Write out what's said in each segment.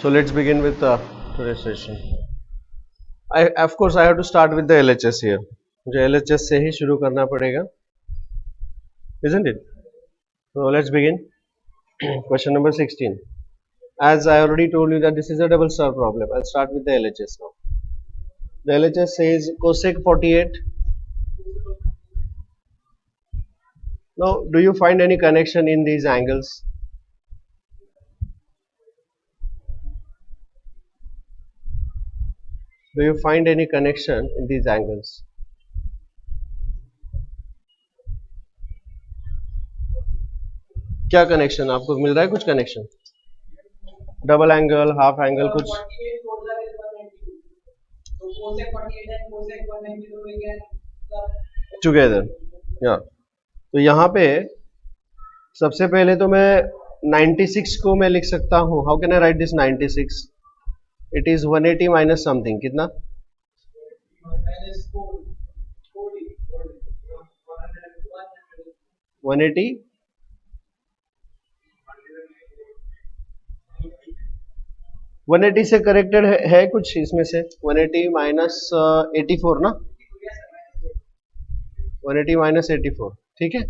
So let's begin with today's session. Of course I have to start with the LHS here. मुझे LHS से ही शुरू करना पड़ेगा, isn't it? So let's begin. Question number 16. As I already told you that this is a double star problem, I'll start with the LHS now. The LHS says cosec 48. Now, do you find any connection in these angles? Do you find any connection in these angles? क्या connection आपको मिल रहा है? कुछ connection, double angle, half angle, कुछ together, या तो यहाँ पे सबसे पहले तो मैं 96 को मैं लिख सकता हूँ. How can I right this 96? It is 180 minus something. कितना? 180. 180 से करेक्टेड है कुछ इसमें से? 180 माइनस 84 ना, 180 माइनस 84. ठीक है.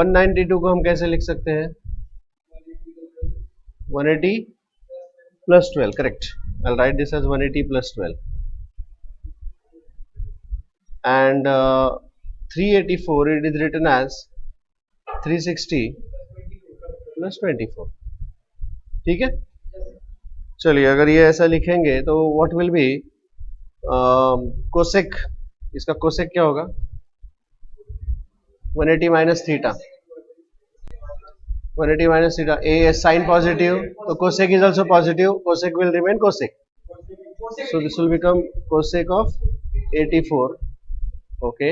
192 को हम कैसे लिख सकते हैं? 180 plus 12. Correct. I'll write this as 180 plus 12. And 384 it is written as 360 plus 24. ठीक है. चलिए, अगर ये ऐसा लिखेंगे तो what will be कोसेक, इसका कोसेक क्या होगा? 180 minus theta. 180 minus theta. A is sign positive, so cosec is also positive. Cosec will remain cosec. So this will become cosec of 84. Okay.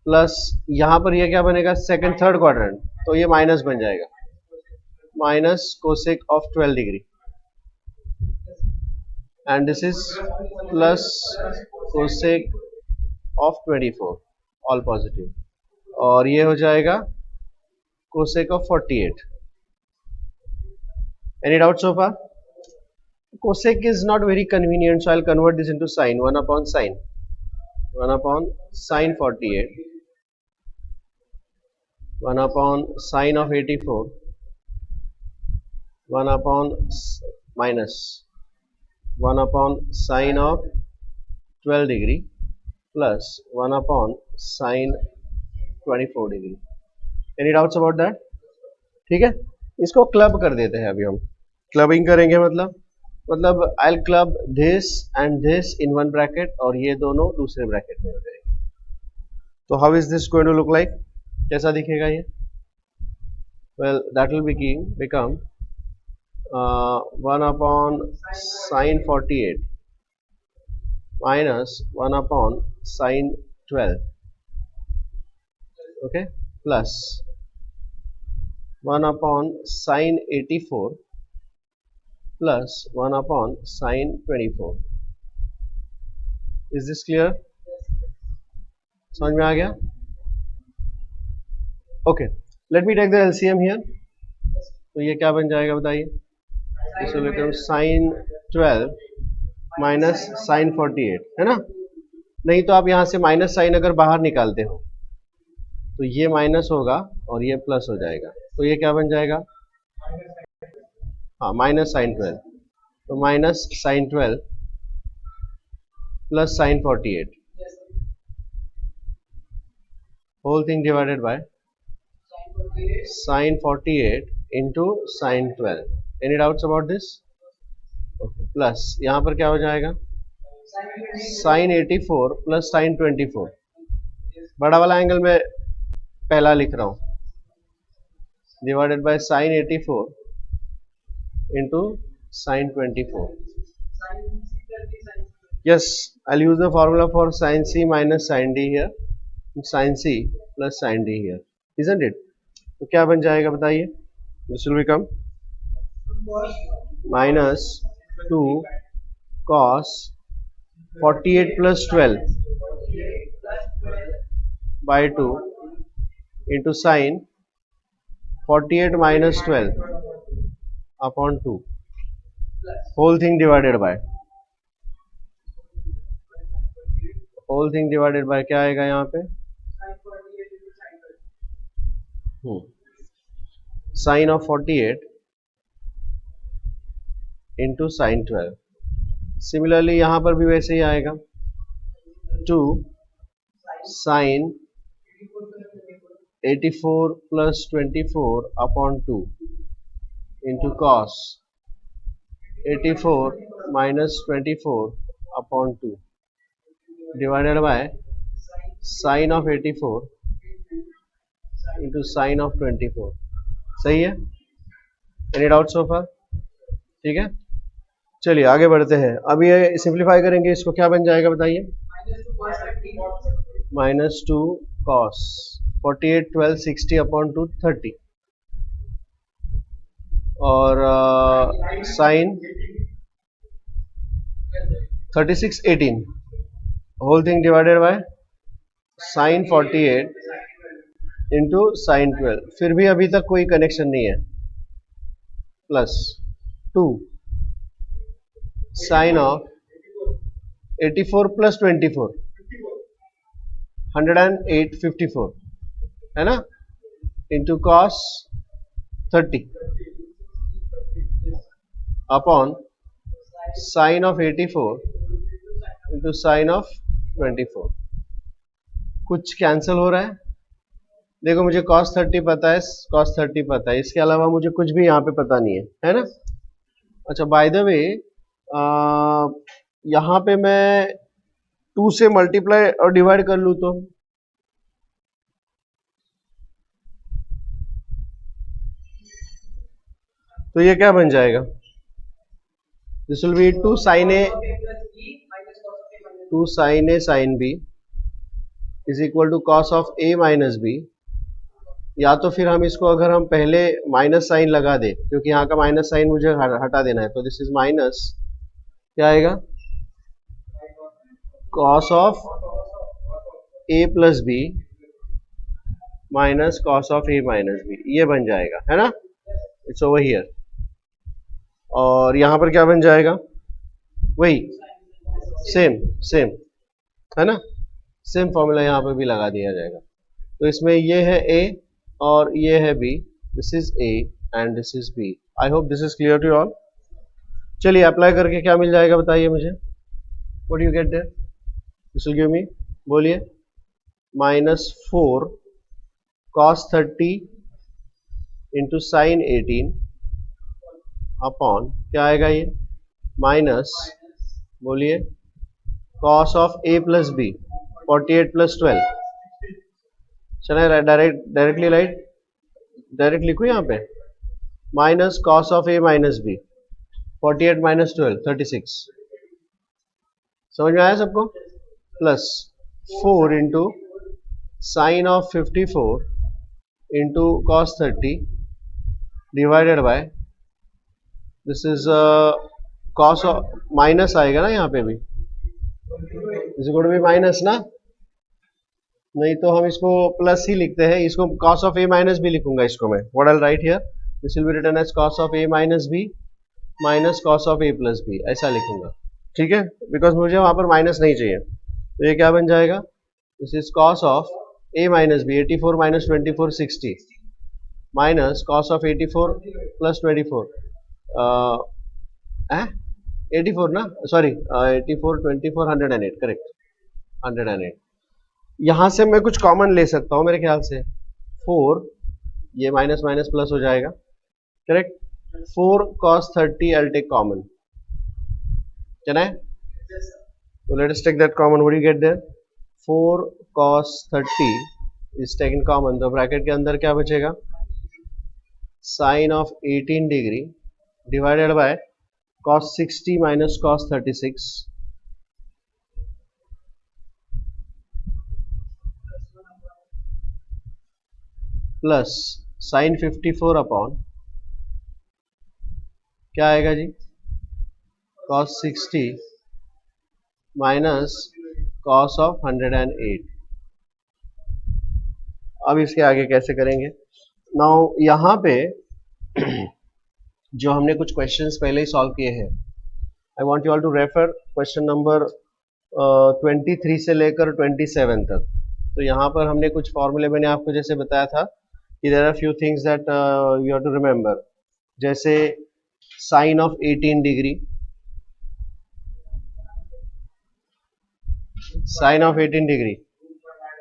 Plus यहाँ पर ये क्या बनेगा? सेकंड थर्ड क्वाड्रेंट, तो ये माइनस बन जाएगा. Minus cosec of 12 degree. And this is plus cosec of 24. All positive. और ये हो जाएगा cosec of 48. Any doubt so far? Cosec is not very convenient, so I'll convert this into sine. 1 upon sine. 1 upon sine 48. 1 upon sine of 84. 1 upon minus 1 upon sine of 12 degree plus 1 upon sine 24 degree. Any doubts about that? ठीक है. इसको club कर देते हैं. अभी हम clubbing करेंगे, मतलब I'll club this and this in one bracket और ये दोनों दूसरे ब्रैकेट में हो जाएंगे. तो how is this going to look like? कैसा दिखेगा ये? Well, that will become 1 upon sine 48 minus 1 upon sine 12. Okay, plus 1 upon sine 84 plus 1 upon sine 24. Is this clear? समझ में आ गया? Okay, let me take the LCM here. तो ये क्या बन जाएगा बताइए? This will become sine 12 minus sine 48, है ना? नहीं तो आप यहाँ से माइनस साइन अगर बाहर निकालते हो तो ये माइनस होगा और ये प्लस हो जाएगा. तो ये क्या बन जाएगा? हाँ, माइनस साइन 12. तो minus sine 12 plus sine 48. Whole thing divided by sine 48 into sine 12. Any doubts about this? Okay. Plus यहाँ पर क्या हो जाएगा? Sine 84 plus sine 24. बड़ा वाला एंगल में पहला लिख रहा हूं, divided by sine 84 into sine 24. Yes, I'll use the formula for sin c minus sin d here, sin c plus sin d here, isn't it? तो क्या बन जाएगा बताइए? This will become minus 2 cos 48 plus 12 by 2 into sin 48 minus 12 upon 2. Whole thing divided by क्या आएगा यहाँ पे, sine of 48 into sine 12। Similarly यहाँ पर भी वैसे ही आएगा, 2 sine 84 plus 24 upon 2 into cos 84 minus 24 upon 2 divided by sine of 84 into sine of 24। सही है? Any doubt so far? ठीक है, चलिए आगे बढ़ते हैं। अब ये सिंप्लीफाई करेंगे, इसको क्या बन जाएगा बताइए, माइनस 2 कॉस 48 12 60 अपॉन 2 30 और sine 36 18 whole thing divided by sine 48 into sine 12। फिर भी अभी तक कोई कनेक्शन नहीं है, प्लस 2 साइन ऑफ 84 प्लस 24 108 54 है ना, into cos 30 upon sine of 84 into sine of 24। कुछ कैंसिल हो रहा है, देखो मुझे cos 30 पता है, cos 30 पता है, इसके अलावा मुझे कुछ भी यहाँ पे पता नहीं है ना। अच्छा बाय द वे यहाँ पे मैं 2 से मल्टीप्लाई और डिवाइड कर लूँ तो ये क्या बन जाएगा, this will be 2 sin a sin b is equal to cos of a minus b। या तो फिर हम इसको अगर हम पहले माइनस साइन लगा दे, क्योंकि यहाँ का माइनस साइन मुझे हटा देना है, तो दिस इज माइनस क्या आएगा, cos of a plus b minus cos of a minus b, ये बन जाएगा है ना, इट्स ओवर हियर। और यहाँ पर क्या बन जाएगा, वही सेम है ना, सेम फॉर्मूला यहाँ पर भी लगा दिया जाएगा। तो इसमें ये है a और ये है b, this is a and this is b। I hope this is clear to all. चलिए अप्लाई करके क्या मिल जाएगा बताइए मुझे, what you get there, this will give me, बोलिए, minus 4 cos 30 into sine 18 upon क्या आएगा ये, माइनस बोलिए cos of a plus B 48 plus 12। चला डायरेक्टली डायरेक्ट लिखो यहाँ पे, minus cos of a minus B 48 minus 12 36। समझ में आया सबको, plus 4 into sine of 54 into cos 30 divided by this is cos of, minus आएगा ना यहाँ पे भी, is equal to B minus ना, नहीं तो हम इसको प्लस ही लिखते हैं, इसको cos of a minus b लिखूंगा इसको मैं, what I write here, this will be written as cos of a minus b minus cos of a plus b, ऐसा लिखूंगा, ठीक है, बिकॉज मुझे वहां पर माइनस नहीं चाहिए। तो ये क्या बन जाएगा, this is cos of a minus b 84 minus 24 60 minus cos of 84 plus 24 84 ना, सॉरी 84 24 108 करेक्ट, 108। यहां से मैं कुछ कॉमन ले सकता हूं मेरे ख्याल से, 4 ये माइनस माइनस प्लस हो जाएगा, correct, 4 cos 30 I'll take common, can I? So let us take that common, what do you get there, 4 cos 30 is taken common, तो ब्रैकेट के अंदर क्या बचेगा, sine of 18 degree divided by cos 60 minus cos 36 plus sine 54 upon क्या आएगा जी, cos 60 minus cos of 108। अब इसके आगे कैसे करेंगे, नाउ यहाँ पे जो हमने कुछ क्वेश्चंस पहले ही सॉल्व किए हैं। I want you all to refer question number 23 से लेकर 27 तक। तो यहाँ पर हमने कुछ फॉर्मूले, मैंने आपको जैसे बताया था कि there are few things that you have to remember, जैसे sine of 18 degree, sine of 18 degree,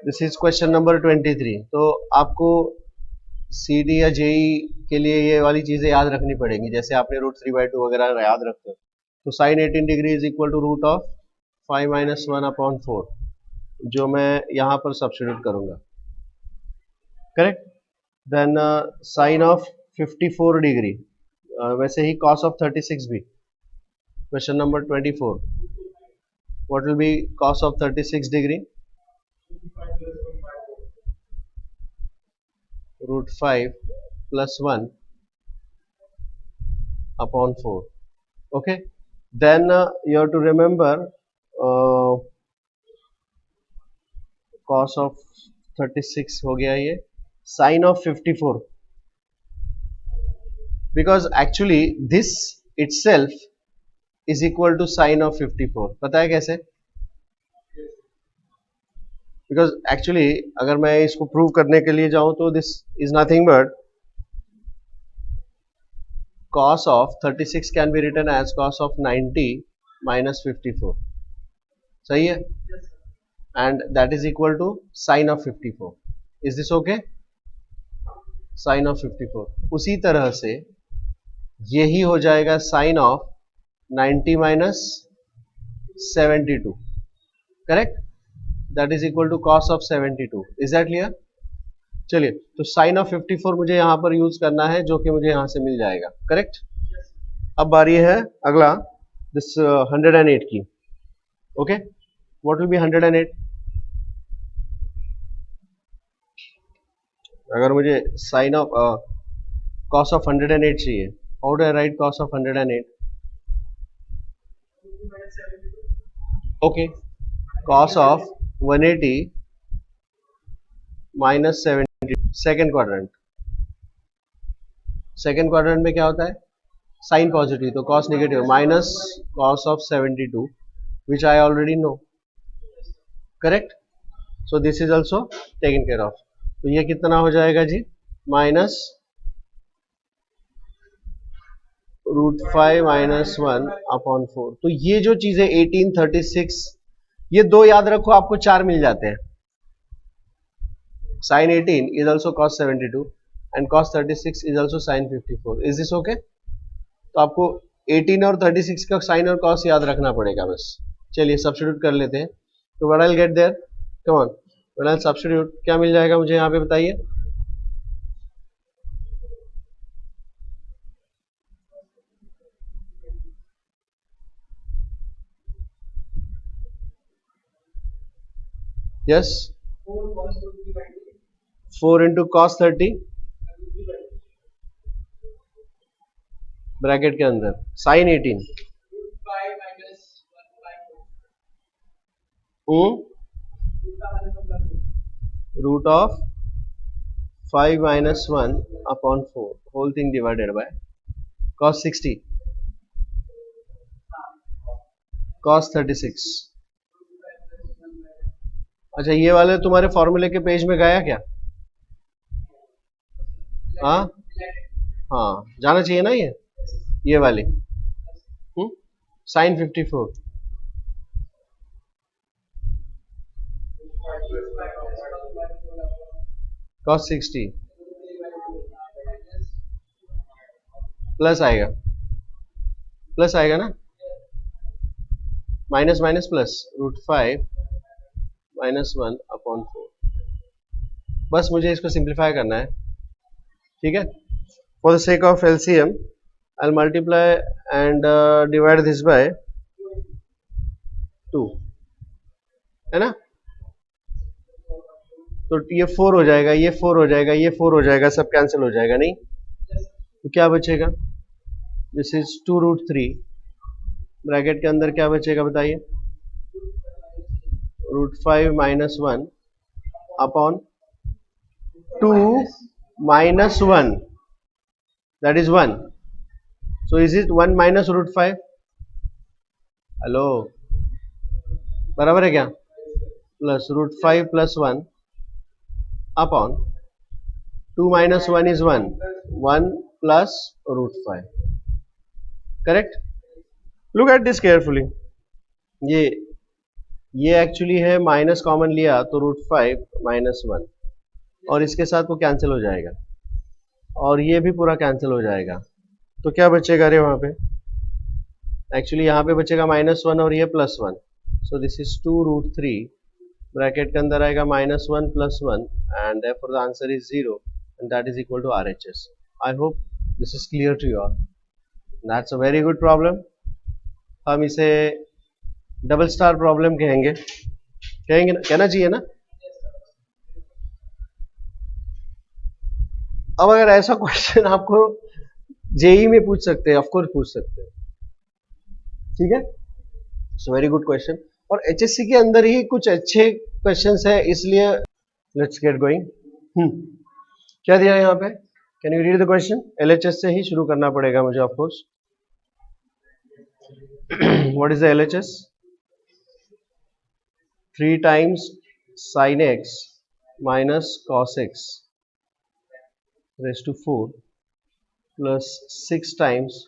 this is question number 23। तो आपको सीडी या जेई के लिए ये वाली चीजें याद रखनी पड़ेंगी, जैसे आपने √3/2 वगैरह याद रखते हो। तो sine 18 degree is equal to root of 5 - 1/4, जो मैं यहाँ पर सब्स्टिट्यूट करूंगा, correct. Then sine of 54 degree, वैसे ही कॉस ऑफ 36 भी, question number 24, what will be cos of 36 degree? √5 + 1/4, okay. Then you have to remember cos of 36 हो गया ये, sin of 54, because actually this itself is equal to sin of 54। पता है कैसे? Because actually अगर मैं इसको प्रूव करने के लिए जाऊं तो this is nothing but cos of 36 can be written as cos of 90 - 54, सही है, and that is equal to sin of 54। Is this okay? sin of 54 उसी तरह से यही हो जाएगा sin of 90 - 72, correct, that is equal to cos of 72। is that clear? चलिए, तो sin of 54 मुझे यहाँ पर यूज करना है, जो कि मुझे यहाँ से मिल जाएगा, करेक्ट। अब बारी है अगला दिस 108 की, ओके। What will B 108? अगर मुझे sin of cos of 108 चाहिए, how do I right cos of 108? Okay, cos of 180 - 70, second quadrant. Second quadrant में क्या होता है? साइन पॉजिटिव, तो cos negative minus cos of 72, which I already know, correct. So this is also taken care of. तो ये कितना हो जाएगा जी? माइनस √5 - 1/4। तो ये जो चीजें 18, 36, ये दो याद रखो, आपको 4 मिल जाते हैं। sin 18 is also cos 72 and cos 36 is also sin 54। is this okay? तो आपको 18 और 36 का sin और cos याद रखना पड़ेगा बस। चलिए सब्स्टिट्यूट कर लेते हैं। तो what I will get there? Come on, what I substitute, क्या मिल जाएगा मुझे यहाँ पे बताइए? यस, 4 into cos 30 ब्रैकेट के अंदर sin 18 root of 5 - 1/4 whole thing divided by cos 60 cos 36। अच्छा, ये वाले तुम्हारे फॉर्मूले के पेज में गया क्या? हाँ हाँ, जाना चाहिए ना ये वाली sin 54 cos 60 प्लस आएगा, प्लस आएगा ना, माइनस माइनस प्लस √5 - 1/4। बस मुझे इसको सिंप्लीफाई करना है, ठीक है। For the sake of LCM I will multiply and divide this by 2, है ना। तो ये 4 हो जाएगा, ये 4 हो जाएगा, ये 4 हो जाएगा, सब कैंसिल हो जाएगा, नहीं तो क्या बचेगा? दिस इज 2√3 ब्रैकेट के अंदर क्या बचेगा बताइए? √5 - 1/2 - 1, that is 1, so is it 1 minus root 5? Hello, बराबर है क्या? Plus root 5 plus 1 upon 2 minus 1 is 1, 1 plus root 5, correct? Look at this carefully. ये ये एक्चुअली है, माइनस कॉमन लिया तो रूट 5 माइनस 1, और इसके साथ वो कैंसिल हो जाएगा, और ये भी पूरा कैंसिल हो जाएगा। तो क्या बचेगा रे वहां पे? एक्चुअली यहाँ पे बचेगा -1 और ये +1, so this is 2 root 3, bracket के अंदर आएगा -1 + 1, and therefore the answer is 0, and that is equal to RHS। I hope this is clear to you all. That's a very good problem. हम इसे डबल स्टार प्रॉब्लम कहेंगे, कहना चाहिए ना? अब अगर ऐसा क्वेश्चन आपको जेई में पूछ सकते हैं, ऑफकोर्स पूछ सकते हैं, ठीक है? इट्स वेरी गुड क्वेश्चन, और एचएससी के अंदर ही कुछ अच्छे क्वेश्चंस है, इसलिए लेट्स गेट गोइंग। क्या दिया है यहाँ पे? Can you read the question? LHS से ही शुरू करना पड़ेगा मुझे, of course. What is the LHS? 3 times sin x minus cos x raised to 4 plus 6 times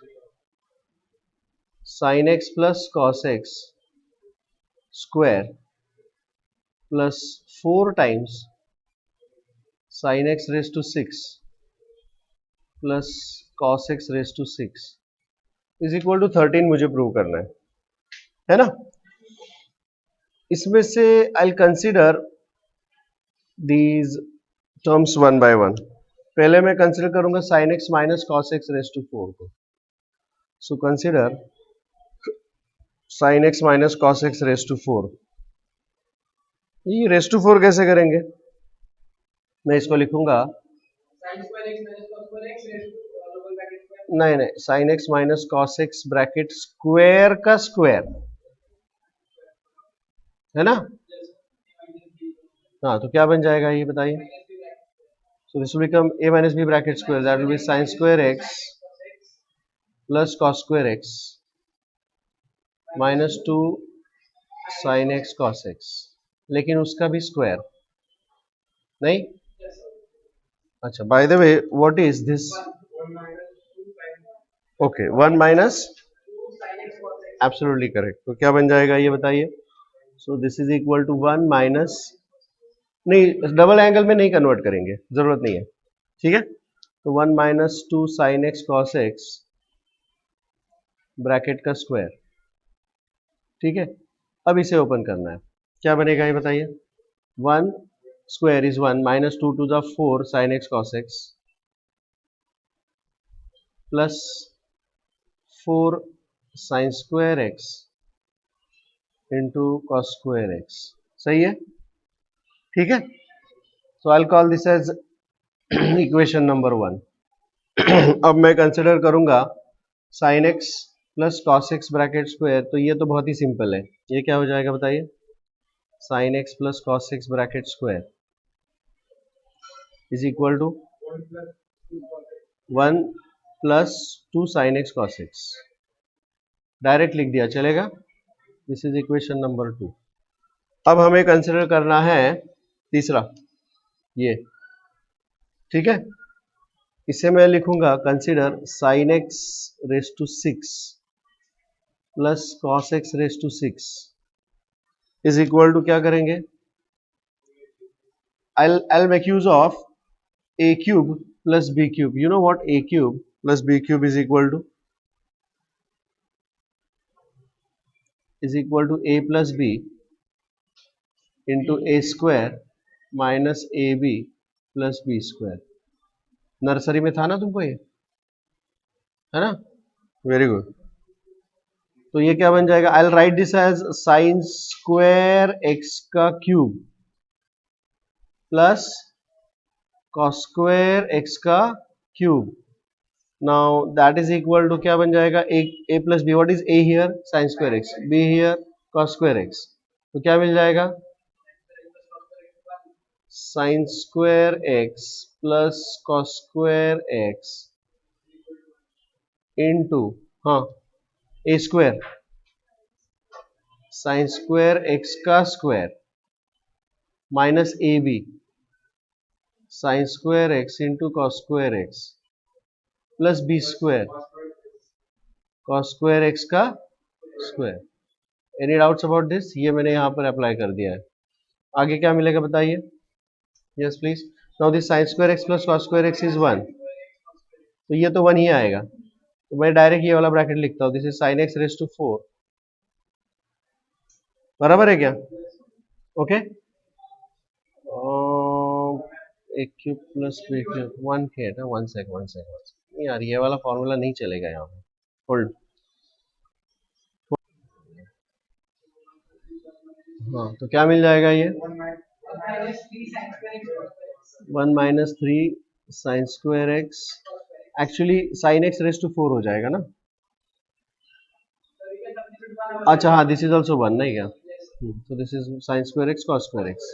sin x plus cos x square plus 4 times sin x raised to 6 plus cos x raised to 6 is equal to 13 मुझे prove करना है ना? इसमें से I'll consider these terms one by one. पहले मैं consider करूंगा sin x minus cos x raised to 4 को। So consider sin x minus cos x raised to 4। ये raised to 4 कैसे करेंगे? मैं इसको लिखूंगा, नहीं, sin x minus cos x bracket square का स्क्वायर, है ना? हाँ, तो क्या बन जाएगा ये बताइए? So this will become a minus b bracket square, that will be sin square x plus cos square x minus 2 sin x cos x, लेकिन उसका भी स्क्वायर नहीं? अच्छा, by the way what is this? Okay, 1 minus, absolutely correct. तो क्या बन जाएगा ये बताइए? So this is equal to 1 minus, नहीं डबल एंगल में नहीं कन्वर्ट करेंगे, जरूरत नहीं है, ठीक है? तो 1 minus 2 sine x cos x bracket का स्क्वायर, ठीक है? अब इसे ओपन करना है, क्या बनेगा ये बताइए? 1 square is 1 minus 2 to the 4 sine x cos X plus 4 sine square X into cos square X, सही है? ठीक है, so I will call this as equation number 1। अब मैं कंसिडर करूंगा sine x plus cos x bracket square, तो ये तो बहुत ही सिंपल है, ये क्या हो जाएगा बताइए? Sine x plus cos x bracket square is equal to 1 plus 2 sine x cos x, direct लिख दिया चलेगा? This is equation number 2। अब हमें कंसिडर करना है तीसरा, ये, ठीक है? इसे मैं लिखूंगा consider sine x raise to 6 plus cos x raise to 6 is equal to, क्या करेंगे? I'll make use of a cube plus b cube. You know what a cube plus b cube is equal to? Is equal to a plus b into a square minus ab plus b square. Nursery में था ना तुमको ये, है ना? Very good. तो ये क्या बन जाएगा? I'll write this as sin square x का cube plus cos square x का cube. Now that is equal to, क्या बन जाएगा? a plus b, what is a here? sin square x, b here cos square x, तो क्या मिल जाएगा? sin square x plus cos square x into, हाँ, A square sine square X का square minus A B sine square X into cos square X plus B square cos square X का square. Any doubts about this? ये मैंने यहाँ पर apply कर दिया है। आगे क्या मिलेगा बताइए? Yes please. Now this sign square X plus cos square x is 1, तो ये तो 1 ही आएगा, तो मैं डायरेक्ट ये वाला ब्रैकेट लिखता हूँ, this is sine x raise to 4, बराबर है क्या? Okay, a cube plus b cube 1 के है, 1 सेकंड यार, ये वाला फॉर्मूला नहीं चलेगा यहाँ पे। होल्ड, हाँ, तो क्या मिल जाएगा ये? 1 minus 3 sine square x, actually sine x raise to 4 हो जाएगा ना। अच्छा हाँ, दिस इज ऑल्सो 1 नहीं क्या? So this is sin square x cos square x.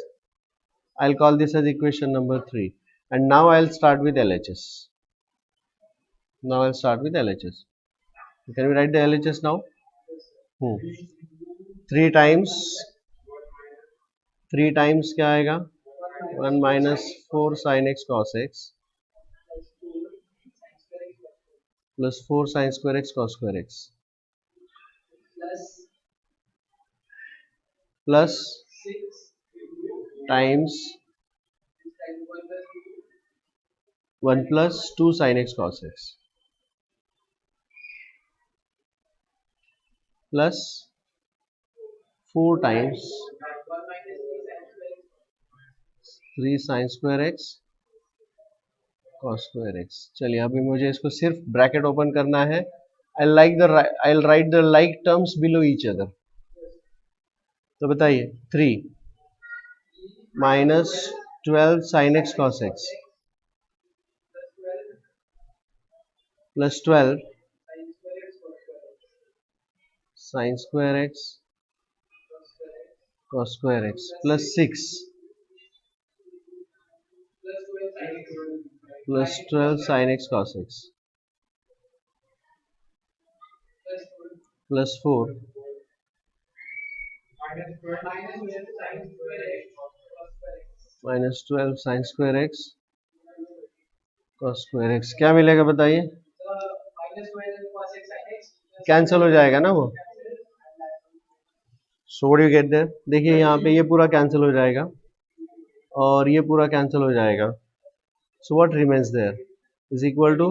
I'll call this as equation number 3. And now I'll start with LHS. Now I'll start with LHS. Can we write the LHS now? 3 times क्या आएगा? 1 minus 4 sin x cos x plus 4 sin square x cos square x plus times 1 plus 2 sin x cos x plus 4 times 3 sin square x cos square x। चलिए अभी मुझे इसको सिर्फ bracket open करना है। I'll write the like terms below each other। तो बताइए 3 minus 12 sin x cos x plus 12 sin square x cos square x plus 6 plus 12 sin x cos x plus 4 minus 12 sin square x cos square x। क्या मिलेगा बताइए? Cancel हो जाएगा ना वो। So what you get there? देखिए यहाँ पे ये पूरा कैंसिल हो जाएगा और ये पूरा कैंसिल हो जाएगा। So what remains there is equal to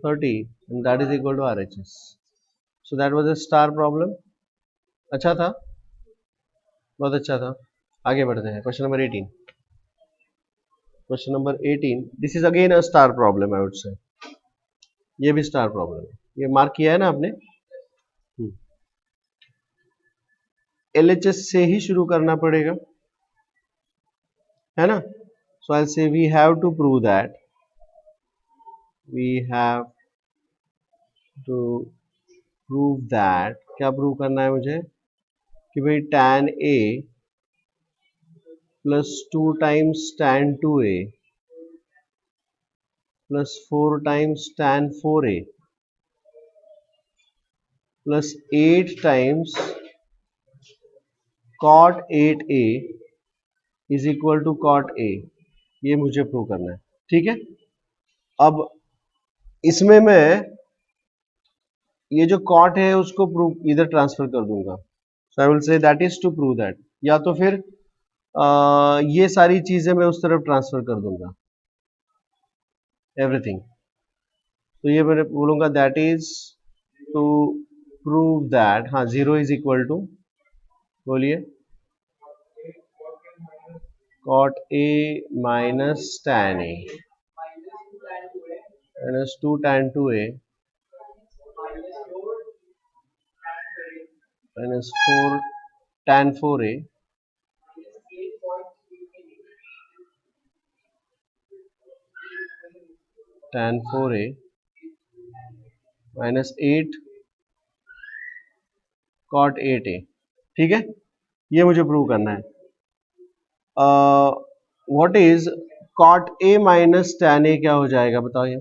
30 and that is equal to RHS। So that was a star problem। अच्छा था, बहुत अच्छा था। आगे बढ़ते हैं, question number 18। Question number 18, this is again a star problem, I would say. ये भी स्टार प्रॉब्लम है, ये मार्क किया है ना आपने? LHS से ही शुरू करना पड़ेगा, है ना? So I say we have to prove that, क्या प्रूव करना है मुझे? कि भाई tan A plus 2 times tan 2A plus 4 times tan 4A plus 8 times cot 8A is equal to cot A। ये मुझे प्रूव करना है, ठीक है? अब इसमें मैं ये जो cot है उसको प्रूव इधर ट्रांसफर कर दूंगा। So I will say that is to prove that, या तो फिर ये सारी चीजें मैं उस तरफ ट्रांसफर कर दूंगा, एवरीथिंग। तो ये मैं बोलूंगा that is to prove that, हाँ, 0 इज इक्वल टू, बोलिए, cot A minus tan A minus 2 tan 2A minus 4 tan 4A tan 4A minus 8 cot 8A। ठीक है, ये मुझे प्रूव करना है। What is cot A minus tan A क्या हो जाएगा बताओ ये?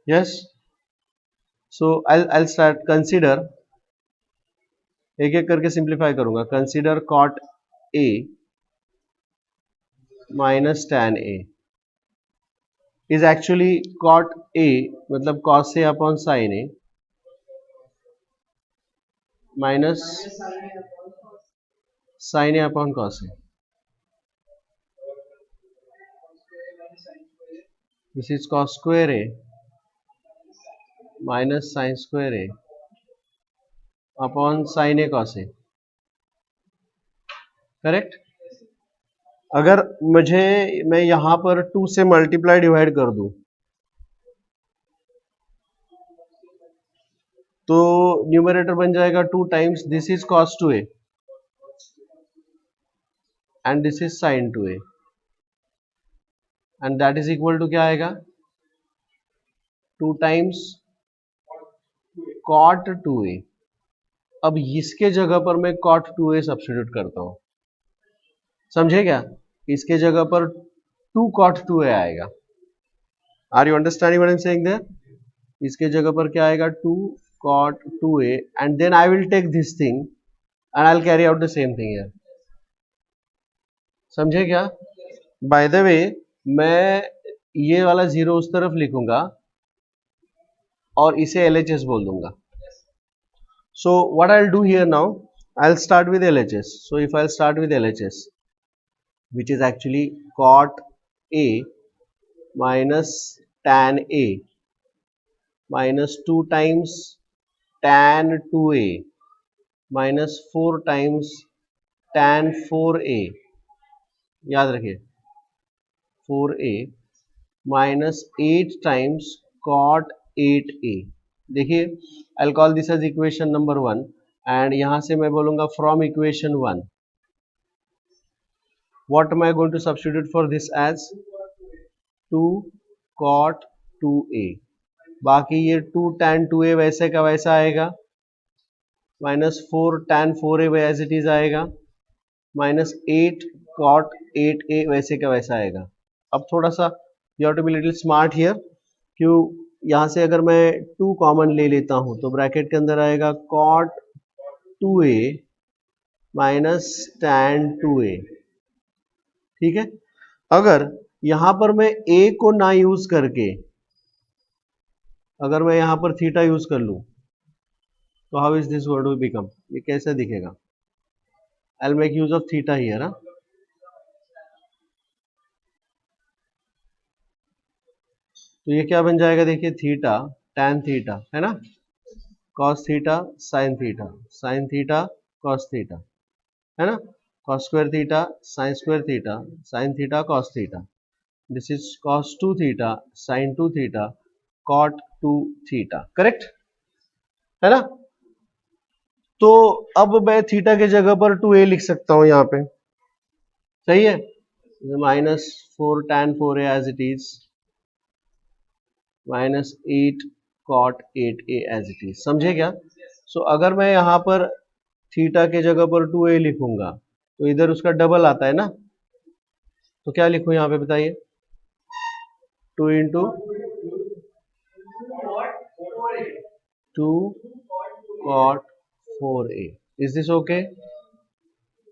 यस. सो I'll start. कंसीडर, एक एक करके सिंप्लीफाई करूंगा. Consider cot A minus tan A is actually cot A, मतलब cos A upon sine A minus sine A upon cos A. This is cos square A minus sine square A upon sine A cos A. Correct. अगर मैं यहां पर 2 से multiply divide कर दूं तो numerator बन जाएगा 2 times this is cos 2a and this is sine 2a and that is equal to क्या आएगा 2 टाइम्स कॉट 2a. अब इसके जगह पर मैं कॉट 2a सब्स्टिट्यूट करता हूं. समझे क्या? इसके जगह पर 2 कॉट 2a आएगा. Are you understanding what I am saying there? इसके जगह पर क्या आएगा 2 cot 2a and then I will take this thing and I'll carry out the same thing here. समझे क्या? बाय द वे मैं ये वाला जीरो उस तरफ लिखूंगा और इसे LHS बोल दूंगा. So what I'll do here now, I'll start with LHS. So if I'll start with LHS, which is actually cot a minus tan a minus 2 times tan 2a minus 4 times tan 4a, याद रखिए 4a minus 8 times cot 8a. देखिए I'll call this as equation number 1 and यहां से मैं बोलूंगा from equation 1 what am I going to substitute for this as 2 cot 2a. बाकी ये 2 tan 2a वैसे का वैसा आएगा minus 4 tan 4a as it is आएगा minus 8 cot 8a वैसे का वैसा आएगा. अब थोड़ा सा you have to be little smart here. क्यों? यहां से अगर मैं 2 कॉमन ले लेता हूं तो ब्रैकेट के अंदर आएगा cot 2a minus tan 2a. ठीक है. अगर यहां पर मैं a को ना यूज करके अगर मैं यहां पर थीटा यूज कर लूं तो how is this going to become? ये कैसे दिखेगा? I'll make use of theta here. Huh? तो ये क्या बन जाएगा? देखिए थीटा tan थीटा है ना, cos theta sin theta, sin theta cos theta है ना, cos square theta sin square theta, sin theta cos theta. This is cos 2 theta sin 2 theta cot 2 theta. Correct है ना? तो अब मैं थीटा के जगह पर 2a लिख सकता हूं यहां पे. सही है. Minus 4 tan 4a as it is minus 8 cot 8a as it is. समझे क्या? सो अगर मैं यहाँ पर थीटा के जगह पर 2a लिखूंगा तो इधर उसका डबल आता है ना, तो क्या लिखूं यहाँ पे बताइए? 2 into 2 cot 4a. Is this okay?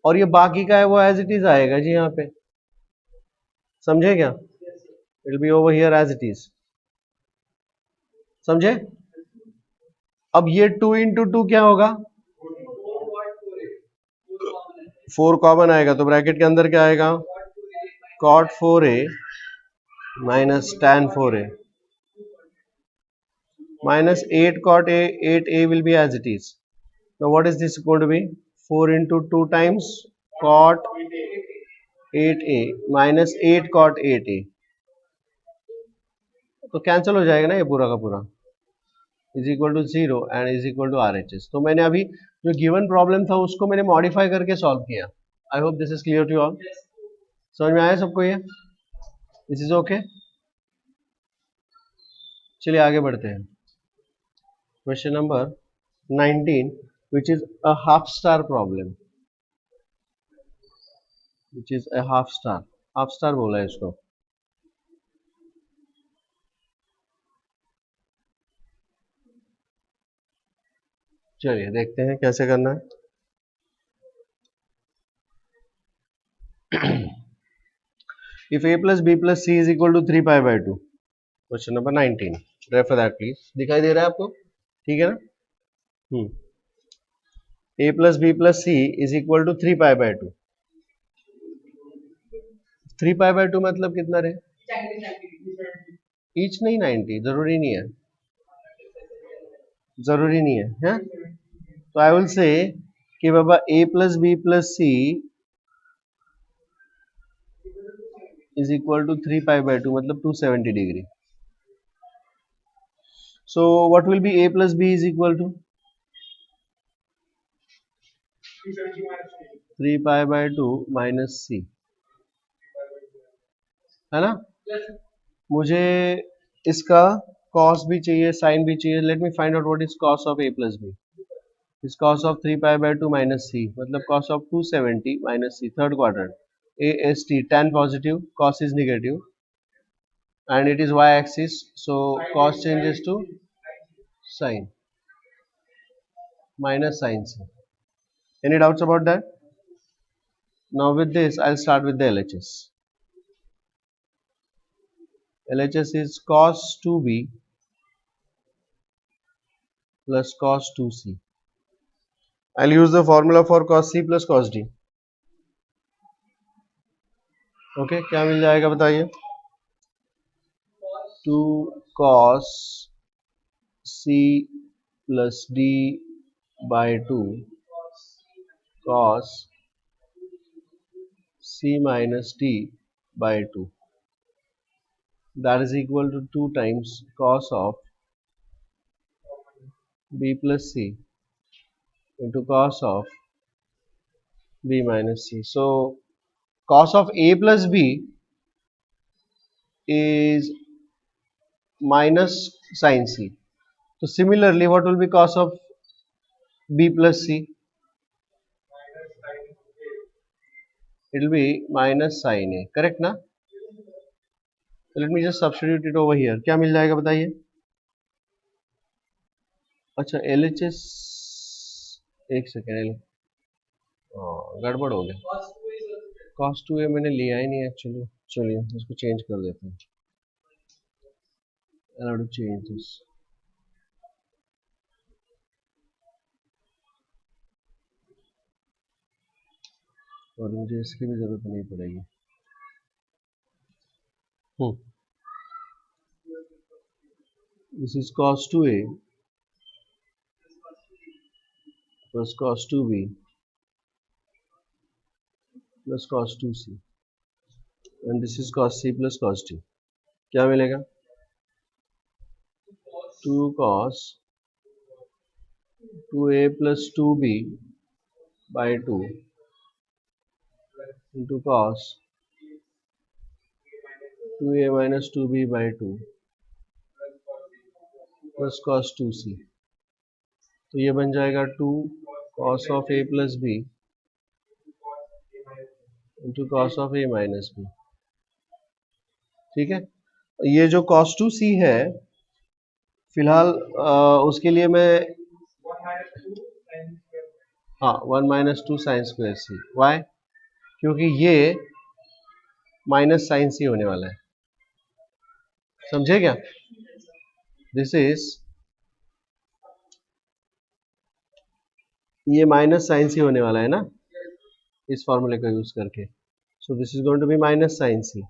और ये बाकी का है वो एज इट इज आएगा जी यहाँ पे. समझे क्या? It will be over here as it is. समझे? अब ये 2 इंटू 2 क्या होगा? 4 कॉमन आएगा तो ब्रैकेट के अंदर क्या आएगा? cot 4a minus tan 4a minus 8 cot a 8a will be as it is. Now what is this going to be? 4 into 2 times cot 8a minus 8 cot 8a. तो cancel हो जाएगा ना ये पूरा का पूरा. Is equal to 0 and is equal to RHS. तो मैंने अभी जो गिवन प्रॉब्लम था उसको मैंने मॉडिफाई करके सॉल्व किया. I hope this is clear to all. समझ में आया सबको ये? This is okay. चलिए आगे बढ़ते हैं. Question number 19 which is a half star problem, which is a half star बोला है इसको. चलिए देखते हैं कैसे करना है। If a plus b plus c is equal to 3 pi by 2, question number 19, refer that please. दिखाई दे रहा है आपको? ठीक है ना? a plus b plus c is equal to 3 pi by 2। 3 pi by 2 मतलब कितना रहे? ईच नहीं, 90 जरूरी नहीं है, जरूरी नहीं है, तो आई विल से कि बाबा a plus b plus c is equal to 3 pi by 2 मतलब 270 degree. So what will be a plus b is equal to 3 pi by 2 minus c, है ना? मुझे इसका cos भी चाहिए, sin भी चाहिए। Let me find out what is cos of a plus b। Is cos of 3 pi by 2 minus c मतलब cos of 270 minus c, third quadrant. ast tan positive, cos is negative and it is y axis, so cos changes to sin minus sin c। Any doubts about that? Now with this I'll start with the LHS. LHS is cos 2b plus cos 2c. I'll use the formula for cos c plus cos d. Okay क्या मिल जाएगा बताइए? 2 cos c plus d by 2 cos c minus d by 2, that is equal to 2 times cos of b plus c into cos of b minus c. So cos of a plus b is minus sin c. So similarly, what will be cos of b plus c? It will be minus sin a, correct ना? So let me just substitute it over here. क्या मिल जाएगा बताइए? अच्छा LHS, एक second, गड़बड़ हो गया। cos 2a मैंने लिया ही नहीं एक्चुअली, चलिए इसको चेंज कर देते हैं। I'll have to change this. और मुझे इसकी भी जरूरत नहीं पड़ेगी। This is cos 2a plus cos 2b plus cos 2c and this is cos c plus cos d। क्या मिलेगा? 2 cos 2a plus 2b by 2 into cos 2a minus 2b by 2 plus cos 2c। तो ये बन जाएगा 2 cos of a plus b into cos of a minus b। ठीक है, ये जो cos 2c है फिलहाल उसके लिए मैं हाँ 1 माइनस 2 साइन स्क्वायर सी। वाई? क्योंकि ये माइनस साइन सी होने वाला है, समझे क्या? दिस इज, ये माइनस साइन सी होने वाला है ना इस फॉर्मूले का यूज करके। So this is going to B minus sine C,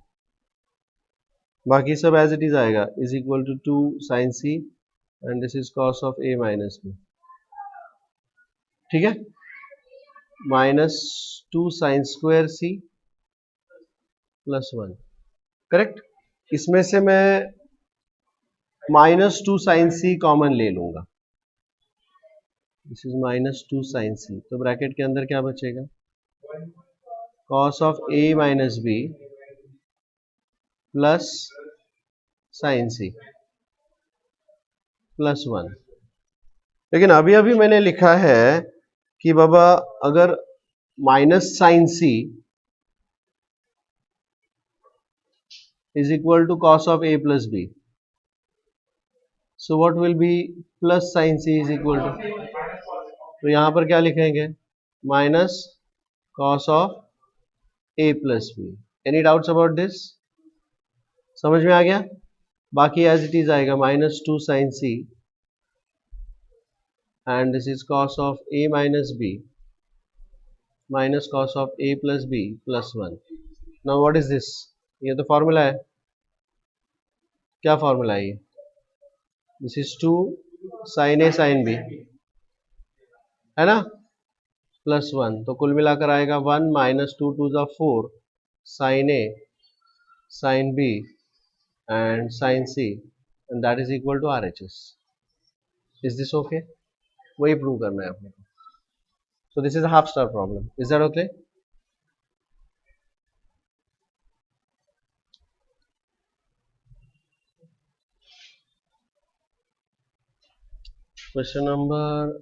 बाकी सब एज इट इज आएगा, is equal to 2 sine C and this is cos of A minus B. ठीक है, minus 2 sine square C plus 1, correct. इसमें से मैं minus 2 sine सी common ले लूंगा, this is minus 2 sine c, तो ब्रैकेट के अंदर क्या बचेगा? Cos of A minus b plus sine c plus 1। लेकिन अभी अभी मैंने लिखा है कि बाबा अगर minus sine c is equal to cos of a plus b, so what will be plus sin c is equal to तो यहाँ पर क्या लिखेंगे, minus cos of a plus b. Any doubts about this? समझ में आ गया? बाकी एज इट इज आएगा, minus two sine C and this is cos of A minus b minus cos of a plus b plus one. Now what is this? ये तो formula है। क्या फॉर्मूला है ये? This is two sine a sine b, है ना, plus one. तो कुल मिलाकर आएगा वन माइनस टू टू ज़ा four sine a sine b and sine C and that is equal to R H S. Is this okay? वही prove करना है अपने को। So this is a half star problem. Is that okay? Question number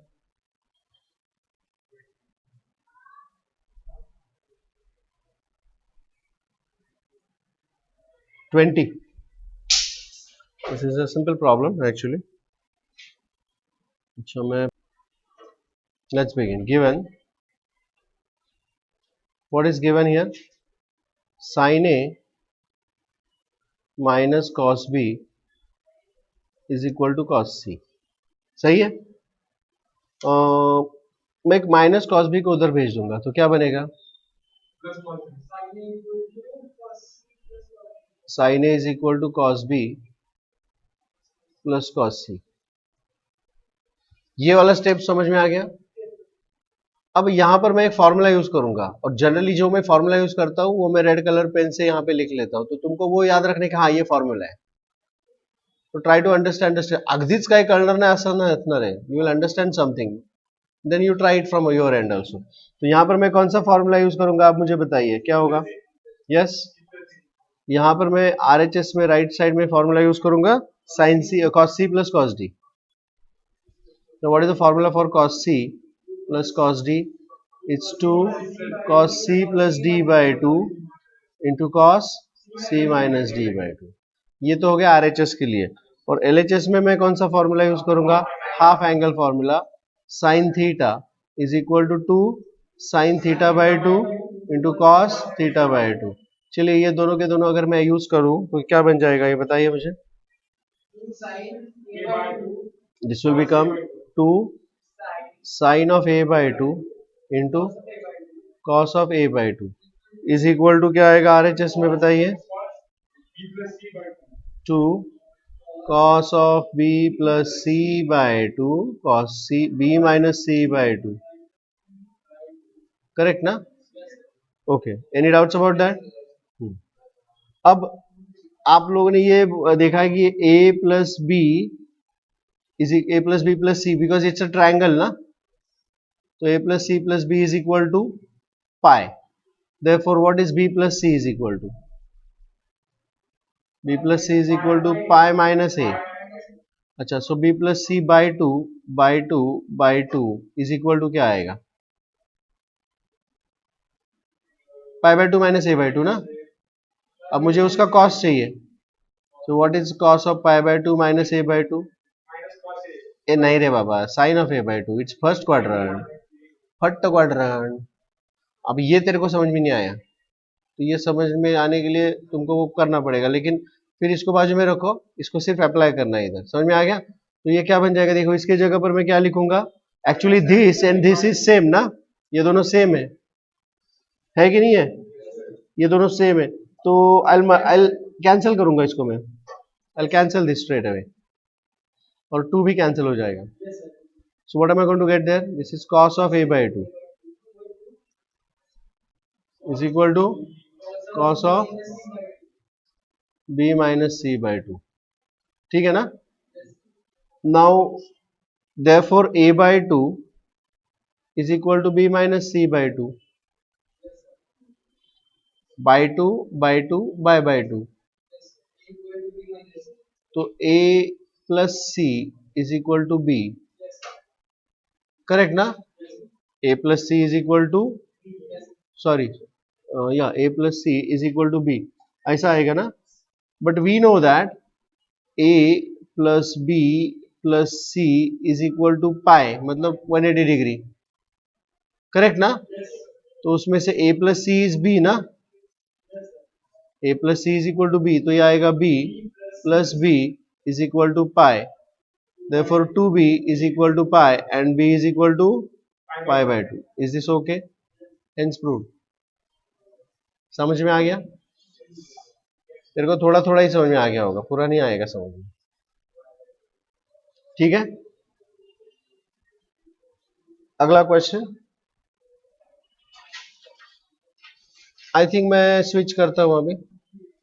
20. This is a simple problem actually. So let's begin. Given, what is given here? Sin A minus cos B is equal to cos C. सही है? मैं एक minus cos B को उधर भेज दूंगा तो क्या बनेगा? Sine A is equal to cos B plus cos C. ये वाला स्टेप समझ में आ गया? अब यहां पर मैं एक फॉर्मूला यूज करूंगा और जनरली जो मैं फॉर्मूला यूज करता हूं वो मैं रेड कलर पेन से यहां पे लिख लेता हूं, तो तुमको वो याद रखने का, हाँ ये फॉर्मूला है। तो ट्राय टू अंडरस्टँड अगदीच काय कळणार नाही असं नाही असणार आहे. You will understand something, then you try it from your end also. तो यहाँ पर मैं कौन सा फॉर्मूला यूज करूंगा, आप मुझे बताइए क्या होगा? यस, यहाँ पर मैं आरएचएस में राइट साइड में फॉर्मूला यूज करूंगा sine C cos C plus cos D. तो what is the formula for cos C plus cos D? It's 2 cos c plus d by 2 into cos c minus d by 2। ये तो हो गया RHS के लिए। और LHS में मैं कौन सा फॉर्मूला यूज करूंगा? Half angle formula, sine theta is equal to 2 sine theta by 2 into cos theta by 2। चलिए ये दोनों के दोनों अगर मैं यूज करूं तो क्या बन जाएगा ये बताइए मुझे। This will become 2 sine of A by 2 into cos of A by 2 is equal to क्या आएगा आरएचएस में बताइए? 2 cos of b plus c by 2 cos c b minus c by 2। Correct ना? Okay, any doubts about that? अब आप लोगों ने ये देखा है कि a plus b is a plus b plus c, because it's a triangle ना, तो a plus c plus b is equal to pi. Therefore what is b plus C is equal to? b plus C is equal to pi minus a। अच्छा, so b plus c by two by two by two is equal to क्या आएगा? Pi by two minus A by two ना। अब मुझे उसका cos चाहिए, so what is cos of pi by two minus A by two? ए नहीं रे बाबा, sine of A by two, it's first quadrant, first quadrant. अब ये तेरे को समझ में नहीं आया, तो ये समझ में आने के लिए तुमको वो करना पड़ेगा, लेकिन फिर इसको बाजू में रखो, इसको सिर्फ अप्लाई करना है इधर। समझ में आ गया? तो ये क्या बन जाएगा, देखो इसके जगह पर मैं क्या लिखूंगा? Actually this and this is same ना, ये दोनों सेम है कि नहीं है? ये दोनों सेम है, तो आई कैंसिल करूंगा इसको मैं, I cancel this straight away और 2 भी कैंसिल हो जाएगा। So what am I going to get there? This is cos of a by 2 is equal to cos of b minus c by 2। ठीक है ना? Now therefore a by 2 is equal to b minus c by 2 by 2 by 2 by 2। तो a plus c is equal to b, correct ना? a plus c is equal to, sorry या a plus c is equal to b, ऐसा आएगा ना? But we know that a plus b plus C is equal to pi, मतलब 180 degree, correct ना? तो उसमें से a plus C is b ना, a plus C is equal to b, तो ये आएगा b plus b is equal to pi, therefore 2b is equal to pi and b is equal to pi by 2. Is this okay? Hence proved. समझ में आ गया? तेरे को थोड़ा थोड़ा ही समझ में आ गया होगा, पूरा नहीं आएगा समझ में, ठीक है? अगला क्वेश्चन, आई थिंक मैं स्विच करता हूं अभी।